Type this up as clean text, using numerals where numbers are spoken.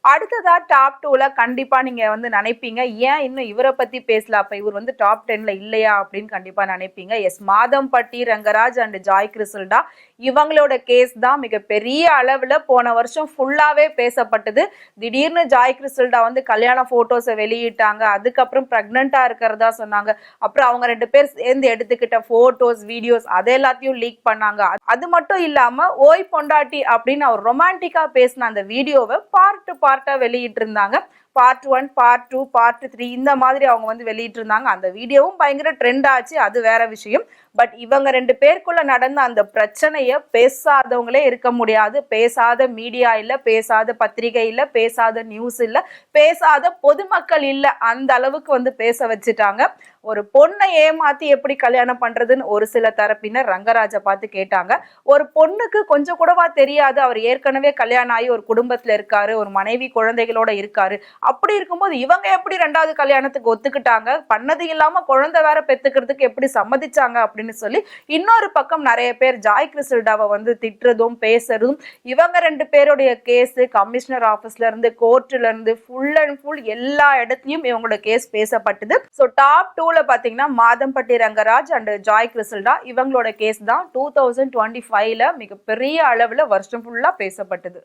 அடுத்ததா டாப் 2ல கண்டிப்பா நீங்க வந்து நினைப்பீங்க, ஏன் இன்னும் இவர பத்தி பேசல? அப்ப இவர் வந்து டாப் 10ல இல்லையா? அப்படின்னு கண்டிப்பா நினைப்பீங்க. எஸ், மாதம்பட்டி ரங்கராஜ் அண்ட் ஜாய் கிறிசல்டா இவங்களோட கேஸ் தான் மிகப்பெரிய அளவுல போன வருஷம் ஃபுல்லாவே பேசப்பட்டது. திடீர்னு ஜாய் கிறிசல்டா வந்து கல்யாண போட்டோஸை வெளியிட்டாங்க. அதுக்கப்புறம் பிரெக்னண்டா இருக்கிறதா சொன்னாங்க. அப்புறம் அவங்க 2 பேர் சேர்ந்து எடுத்துக்கிட்ட போட்டோஸ், வீடியோஸ் அது எல்லாத்தையும் லீக் பண்ணாங்க. அது மட்டும் இல்லாம ஓய் பொண்டாட்டி அப்படின்னு அவர் ரொமான்டிக்கா பேசின அந்த வீடியோவை பார்ட்டா வெளியிட்டு இருந்தாங்க. பார்ட் 1, பார்ட் 2, பார்ட் 3 இந்த மாதிரி அவங்க வந்து வெளியிட்டு இருந்தாங்க. அந்த வீடியோவும் பயங்கர ட்ரெண்ட் ஆச்சு, அது வேற விஷயம். பட் இவங்க 2 பேருக்குள்ள நடந்த அந்த பிரச்சனைய பேசாதவங்களே இருக்க முடியாது. பேசாத மீடியா இல்ல, பேசாத பத்திரிகை இல்ல, பேசாத நியூஸ் இல்ல, பேசாத பொதுமக்கள் இல்ல. அந்த அளவுக்கு வந்து பேச வச்சுட்டாங்க. ஒரு பொண்ணை ஏமாத்தி எப்படி கல்யாணம் பண்றதுன்னு ஒரு சில தரப்பினர் ரங்கராஜை பார்த்து கேட்டாங்க. ஒரு பொண்ணுக்கு கொஞ்சம் கூடவா தெரியாது அவர் ஏற்கனவே கல்யாணம் ஆகி ஒரு குடும்பத்துல இருக்காரு, ஒரு மனைவி குழந்தைகளோட இருக்காரு. அப்படி இருக்கும்போது இவங்க எப்படி 2வது கல்யாணத்துக்கு ஒத்துக்கிட்டாங்க? பண்ணது இல்லாம குழந்தை வேற பெத்துக்கிறதுக்கு எப்படி சம்மதிச்சாங்க அப்படின்னு சொல்லி இன்னொரு பக்கம் நிறைய பேர் ஜாய் கிறிசல்டாவை வந்து திட்டுறதும் பேசுறதும். இவங்க 2 பேருடைய கேஸ் கமிஷனர் ஆபீஸ்ல இருந்து கோர்ட்ல இருந்து ஃபுல் அண்ட் ஃபுல் எல்லா இடத்துலயும் இவங்களோட கேஸ் பேசப்பட்டது. ஸோ டாப் 2ல பாத்தீங்கன்னா மாதம்பட்டி ரங்கராஜ் அண்ட் ஜாய் கிறிசல்டா இவங்களோட கேஸ் தான் 2025ல மிகப்பெரிய அளவுல வருஷம் ஃபுல்லா பேசப்பட்டது.